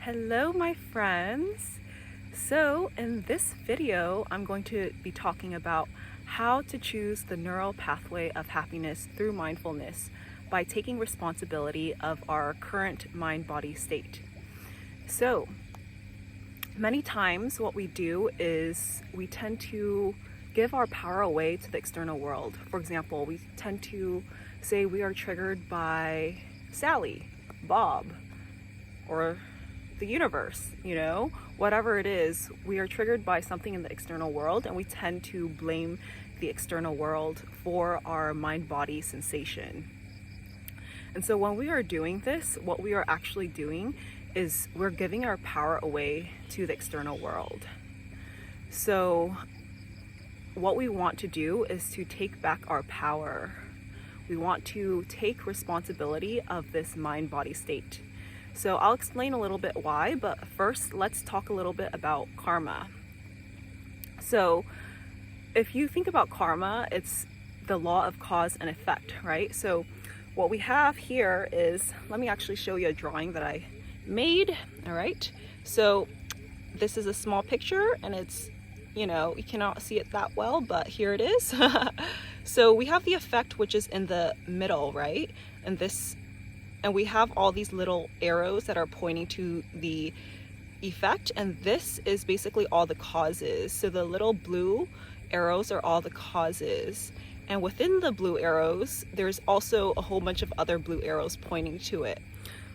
Hello, my friends. So in this video, I'm going to be talking about how to choose the neural pathway of happiness through mindfulness by taking responsibility of our current mind-body state. So many times what we do is we tend to give our power away to the external world. For example, we tend to say we are triggered by Sally, Bob, or the universe, whatever it is, we are triggered by something in the external world, and we tend to blame the external world for our mind-body sensation. And so when we are doing this, what we are actually doing is we're giving our power away to the external world. So what we want to do is to take back our power. We want to take responsibility of this mind-body state. So I'll explain a little bit why, but first let's talk a little bit about karma. So if you think about karma, it's the law of cause and effect, right? So what we have here is, let me actually show you a drawing that I made, all right? So this is a small picture, and it's, you cannot see it that well, but here it is. So we have the effect, which is in the middle, right? And we have all these little arrows that are pointing to the effect, and this is basically all the causes. So the little blue arrows are all the causes, and within the blue arrows there's also a whole bunch of other blue arrows pointing to it.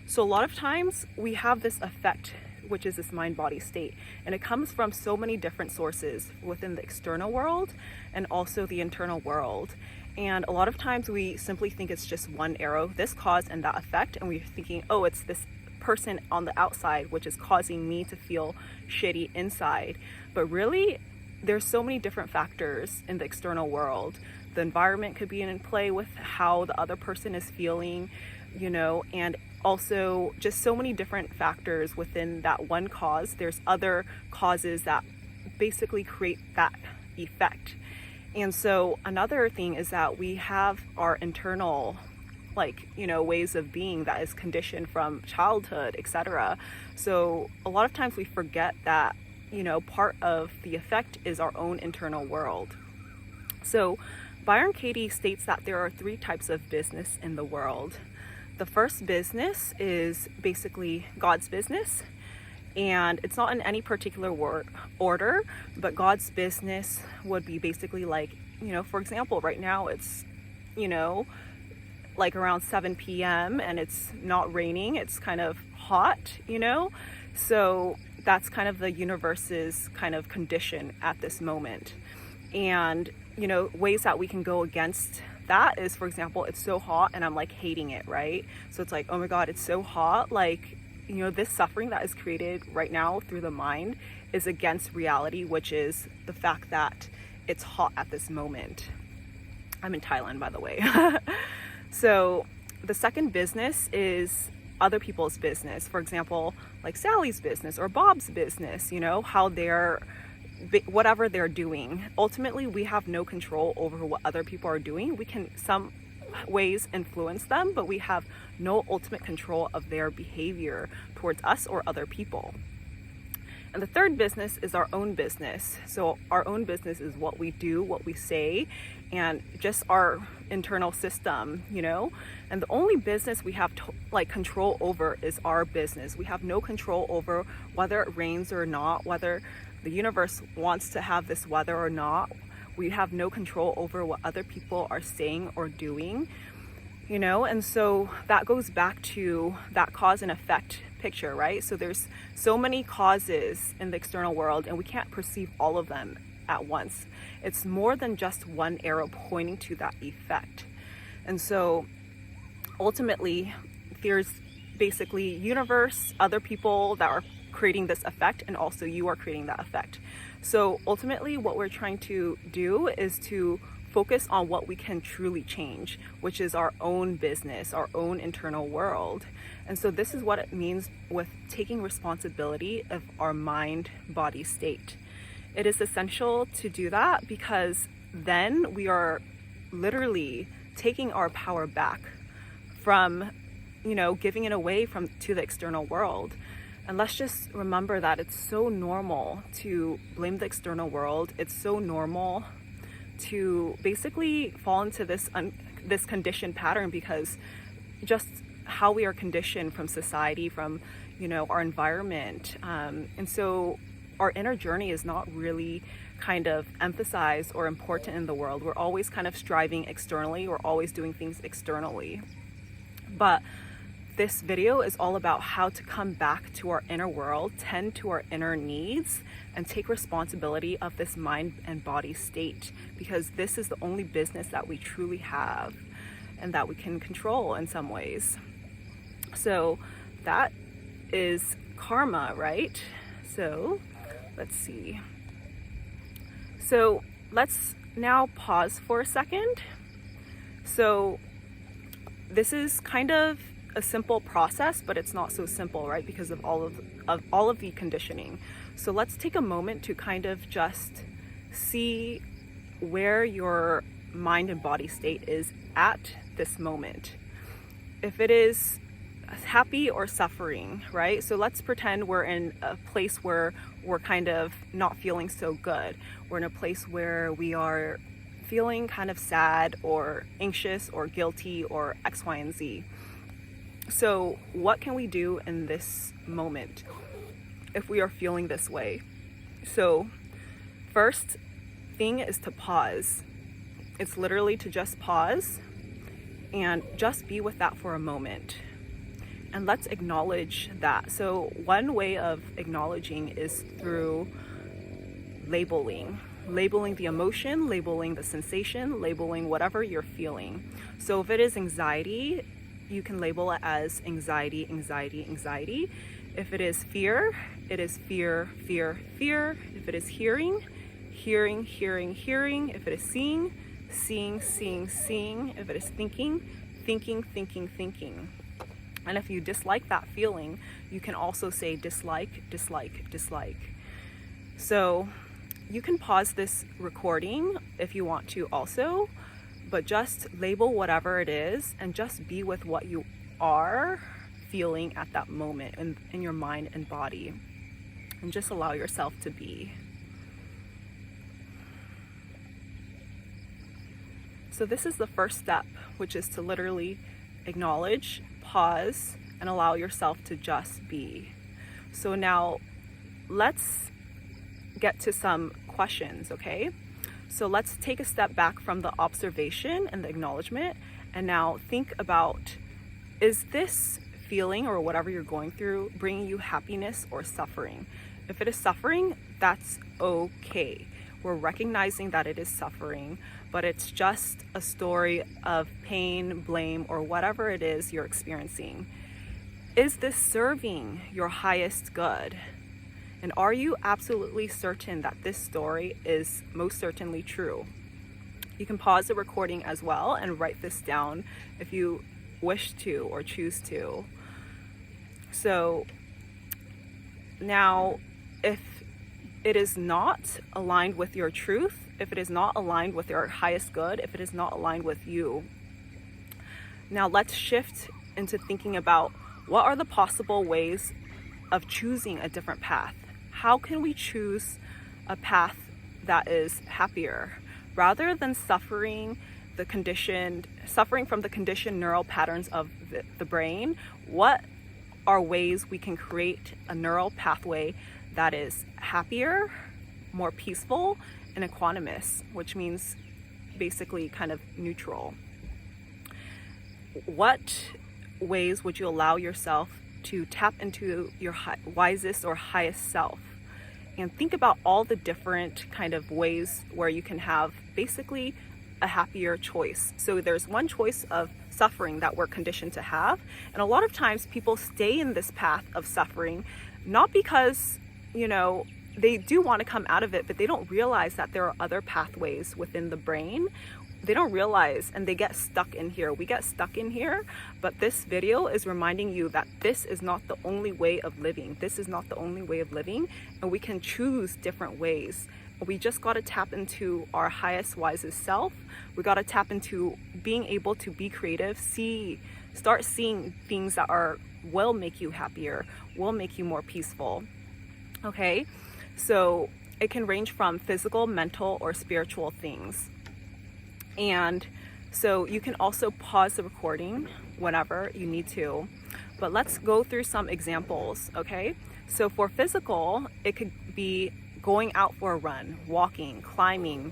So a lot of times we have this effect, which is this mind-body state, and it comes from so many different sources within the external world and also the internal world. And a lot of times we simply think it's just one arrow, this cause and that effect, and we're thinking, oh, it's this person on the outside which is causing me to feel shitty inside. But really, there's so many different factors in the external world. The environment could be in play with how the other person is feeling, and also just so many different factors within that one cause. There's other causes that basically create that effect. And so another thing is that we have our internal, ways of being that is conditioned from childhood, etc. So a lot of times we forget that, part of the effect is our own internal world. So Byron Katie states that there are 3 types of business in the world. The first business is basically God's business. And it's not in any particular order, but God's business would be basically for example, right now it's, around 7 p.m. and it's not raining. It's kind of hot, so that's kind of the universe's kind of condition at this moment. And, ways that we can go against that is, for example, it's so hot and I'm hating it, right? So it's oh my God, it's so hot. This suffering that is created right now through the mind is against reality, which is the fact that it's hot at this moment. I'm in Thailand, by the way. So the second business is other people's business. For example, Sally's business or Bob's business, how whatever they're doing. Ultimately, we have no control over what other people are doing. We can some ways influence them, but we have no ultimate control of their behavior towards us or other people. And the third business is our own business. So our own business is what we do, what we say, and just our internal system, and the only business we have control over is our business. We have no control over whether it rains or not, whether the universe wants to have this weather or not. We have no control over what other people are saying or doing, and so that goes back to that cause and effect picture, right? So there's so many causes in the external world, and we can't perceive all of them at once. It's more than just one arrow pointing to that effect. And so ultimately, there's basically universe, other people that are creating this effect, and also you are creating that effect. So ultimately, what we're trying to do is to focus on what we can truly change, which is our own business, our own internal world. And so this is what it means with taking responsibility of our mind-body state. It is essential to do that because then we are literally taking our power back from, giving it away to the external world. And let's just remember that it's so normal to blame the external world. It's so normal to basically fall into this conditioned pattern, because just how we are conditioned from society, from our environment, and so our inner journey is not really kind of emphasized or important in the world. We're always kind of striving externally. We're always doing things externally. But this video is all about how to come back to our inner world, tend to our inner needs, and take responsibility of this mind and body state, because this is the only business that we truly have and that we can control in some ways. So that is karma, right? So let's see. So let's now pause for a second. So this is kind of a simple process, but it's not so simple, right? Because of all of the conditioning. So let's take a moment to kind of just see where your mind and body state is at this moment. If it is happy or suffering, right? So let's pretend we're in a place where we're kind of not feeling so good. We're in a place where we are feeling kind of sad or anxious or guilty or X, Y, and Z. So what can we do in this moment if we are feeling this way? So first thing is to pause. It's literally to just pause and just be with that for a moment. And let's acknowledge that. So one way of acknowledging is through labeling the emotion, labeling the sensation, labeling whatever you're feeling. So if it is anxiety, you can label it as anxiety, anxiety, anxiety. If it is fear, it is fear, fear, fear. If it is hearing, hearing, hearing, hearing. If it is seeing, seeing, seeing, seeing. If it is thinking, thinking, thinking, thinking. And if you dislike that feeling, you can also say dislike, dislike, dislike. So you can pause this recording if you want to also, but just label whatever it is and just be with what you are feeling at that moment in your mind and body, and just allow yourself to be. So this is the first step, which is to literally acknowledge, pause, and allow yourself to just be. So now let's get to some questions, okay? So let's take a step back from the observation and the acknowledgement, and now think about, is this feeling or whatever you're going through bringing you happiness or suffering? If it is suffering, that's okay. We're recognizing that it is suffering, but it's just a story of pain, blame, or whatever it is you're experiencing. Is this serving your highest good? And are you absolutely certain that this story is most certainly true? You can pause the recording as well and write this down if you wish to or choose to. So now, if it is not aligned with your truth, if it is not aligned with your highest good, if it is not aligned with you, now let's shift into thinking about what are the possible ways of choosing a different path. How can we choose a path that is happier rather than suffering from the conditioned neural patterns of the brain? What are ways we can create a neural pathway that is happier, more peaceful, and equanimous, which means basically kind of neutral? What ways would you allow yourself to tap into your wisest or highest self? And think about all the different kind of ways where you can have basically a happier choice. So there's one choice of suffering that we're conditioned to have. And a lot of times people stay in this path of suffering, not because, they do want to come out of it, but they don't realize that there are other pathways within the brain. They don't realize, and they get stuck in here. We get stuck in here, but this video is reminding you that this is not the only way of living. This is not the only way of living, and we can choose different ways. we just got to tap into our highest, wisest self. We got to tap into being able to be creative, start seeing things that will make you happier, will make you more peaceful. Okay, so it can range from physical, mental, or spiritual things. And so you can also pause the recording whenever you need to. But let's go through some examples, okay? So for physical, it could be going out for a run, walking, climbing,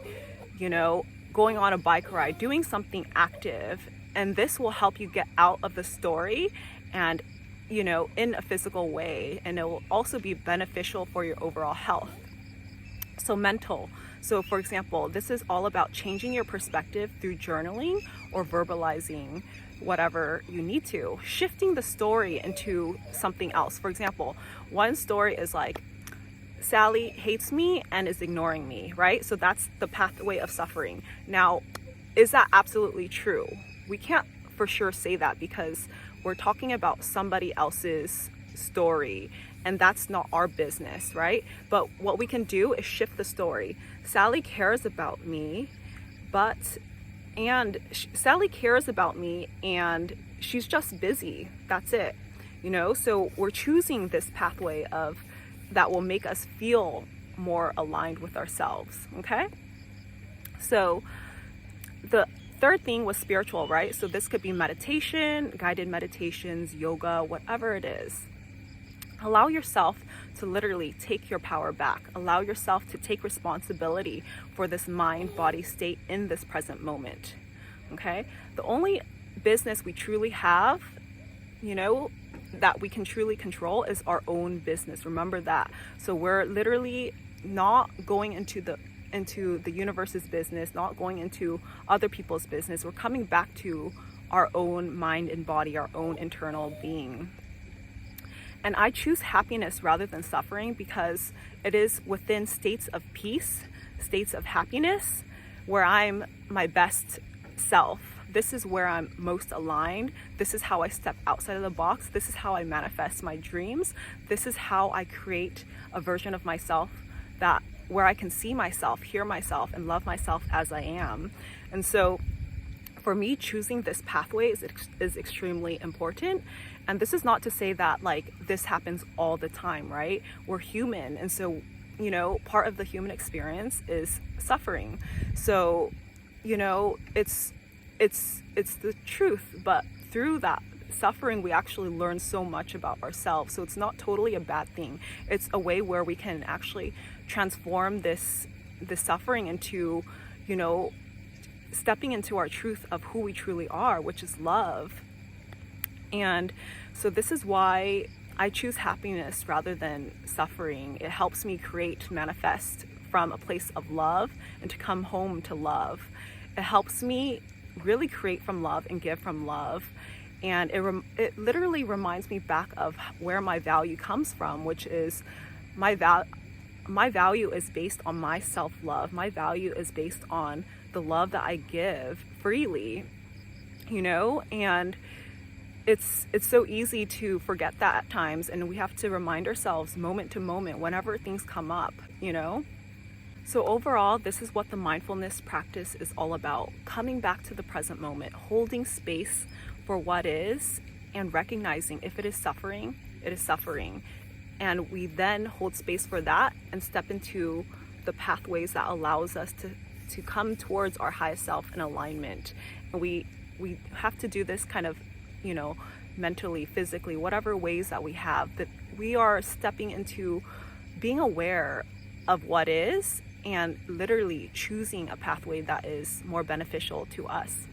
going on a bike ride, doing something active. And this will help you get out of the story and, in a physical way. And it will also be beneficial for your overall health. So mental. So for example, this is all about changing your perspective through journaling or verbalizing whatever you need to, shifting the story into something else. For example, one story is like, Sally hates me and is ignoring me, right? So that's the pathway of suffering. Now, is that absolutely true? We can't for sure say that because we're talking about somebody else's story and that's not our business, right? But what we can do is shift the story. Sally cares about me, Sally cares about me and she's just busy. That's it. So we're choosing this pathway that will make us feel more aligned with ourselves, okay? So the third thing was spiritual, right? So this could be meditation, guided meditations, yoga, whatever it is. Allow yourself to literally take your power back. Allow yourself to take responsibility for this mind-body state in this present moment, okay? The only business we truly have, that we can truly control is our own business. Remember that. So we're literally not going into the universe's business, not going into other people's business. We're coming back to our own mind and body, our own internal being. And I choose happiness rather than suffering because it is within states of peace, states of happiness, where I'm my best self. This is where I'm most aligned. This is how I step outside of the box. This is how I manifest my dreams. This is how I create a version of myself where I can see myself, hear myself, and love myself as I am. And so for me, choosing this pathway is extremely important. And this is not to say that this happens all the time, right? We're human. And so, part of the human experience is suffering. So, it's the truth, but through that suffering we actually learn so much about ourselves. So it's not totally a bad thing. It's a way where we can actually transform this suffering into, stepping into our truth of who we truly are, which is love. And so this is why I choose happiness rather than suffering. It helps me manifest from a place of love and to come home to love. It helps me really create from love and give from love. And it literally reminds me back of where my value comes from, which is my value is based on my self-love. My value is based on the love that I give freely, and it's so easy to forget that at times, and we have to remind ourselves moment to moment whenever things come up, So overall, this is what the mindfulness practice is all about. Coming back to the present moment, holding space for what is, and recognizing if it is suffering, it is suffering. And we then hold space for that and step into the pathways that allows us to come towards our highest self in alignment. And we have to do this kind of, mentally, physically, whatever ways that we have, that we are stepping into being aware of what is and literally choosing a pathway that is more beneficial to us.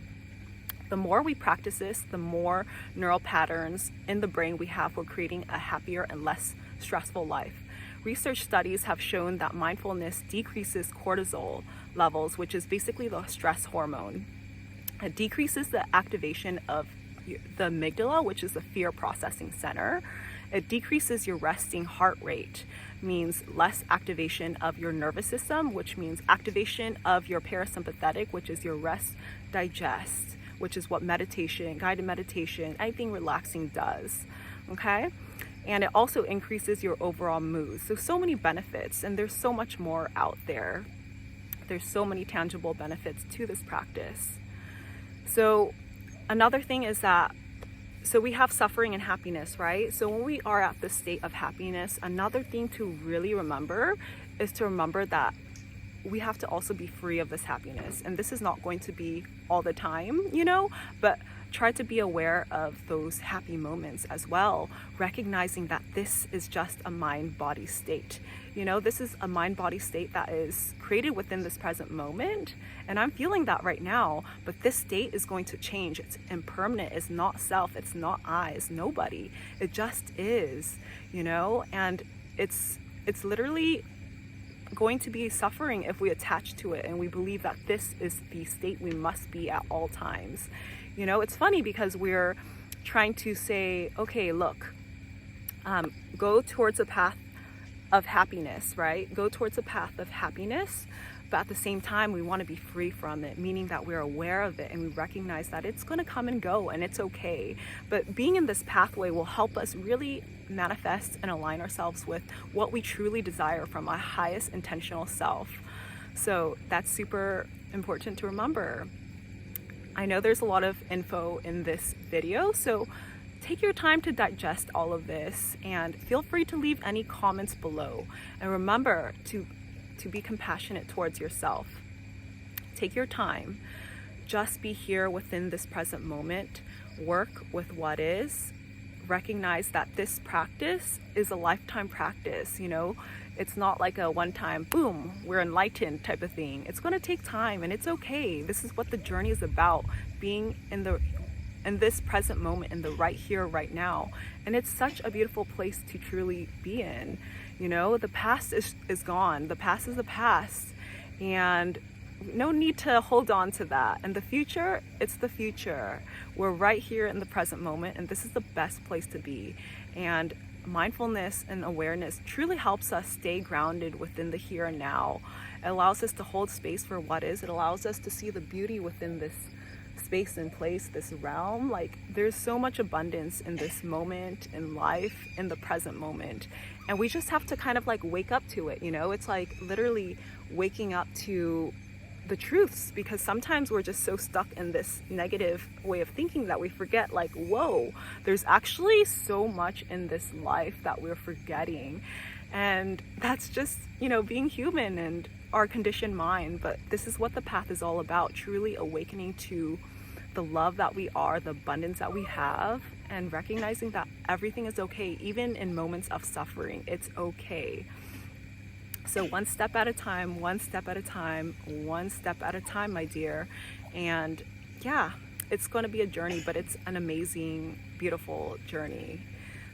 The more we practice this, the more neural patterns in the brain we have for creating a happier and less stressful life. Research studies have shown that mindfulness decreases cortisol levels, which is basically the stress hormone. It decreases the activation of the amygdala, which is the fear processing center. It decreases your resting heart rate, means less activation of your nervous system, which means activation of your parasympathetic, which is your rest, digest, which is what meditation, guided meditation, anything relaxing does, okay? and it also increases your overall mood. So many benefits, and there's so much more out there. There's so many tangible benefits to this practice. So another thing is that, so we have suffering and happiness, right? So when we are at this state of happiness, another thing to really remember is to remember that we have to also be free of this happiness. And this is not going to be all the time, but try to be aware of those happy moments as well, recognizing that this is just a mind-body state. This is a mind-body state that is created within this present moment, and I'm feeling that right now, but this state is going to change. It's impermanent. It's not self. It's not I. It's nobody. It just is, and it's literally going to be suffering if we attach to it and we believe that this is the state we must be at all times. It's funny because we're trying to say, okay, look, go towards a path of happiness, right? Go towards a path of happiness, but at the same time, we want to be free from it, meaning that we're aware of it and we recognize that it's going to come and go and it's okay. But being in this pathway will help us really manifest and align ourselves with what we truly desire from our highest intentional self. So that's super important to remember. I know there's a lot of info in this video, so take your time to digest all of this and feel free to leave any comments below. And remember to be compassionate towards yourself. Take your time. Just be here within this present moment. Work with what is. Recognize that this practice is a lifetime practice, It's not like a one-time, boom, we're enlightened type of thing. It's going to take time, and it's okay. This is what the journey is about, being in this present moment, in the right here, right now. And it's such a beautiful place to truly be in. The past is gone. The past is the past. And no need to hold on to that. And the future, it's the future. We're right here in the present moment, and this is the best place to be. And mindfulness and awareness truly helps us stay grounded within the here and now. It allows us to hold space for what is. It allows us to see the beauty within this space and place, this realm. Like, there's so much abundance in this moment in life, in the present moment. And we just have to kind of like wake up to it, It's like literally waking up to the truths, because sometimes we're just so stuck in this negative way of thinking that we forget, like, whoa, there's actually so much in this life that we're forgetting. And that's just, being human and our conditioned mind. But this is what the path is all about, truly awakening to the love that we are, the abundance that we have, and recognizing that everything is okay, even in moments of suffering. It's okay. So one step at a time, one step at a time, one step at a time, my dear. And yeah, it's going to be a journey, but it's an amazing, beautiful journey.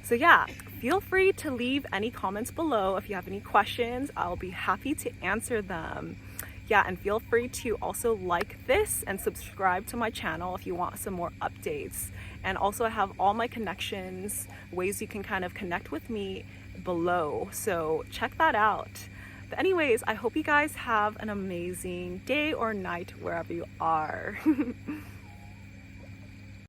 So yeah, feel free to leave any comments below. If you have any questions, I'll be happy to answer them. Yeah, and feel free to also like this and subscribe to my channel if you want some more updates. And also I have all my connections, ways you can kind of connect with me below. So check that out. But anyways, I hope you guys have an amazing day or night wherever you are.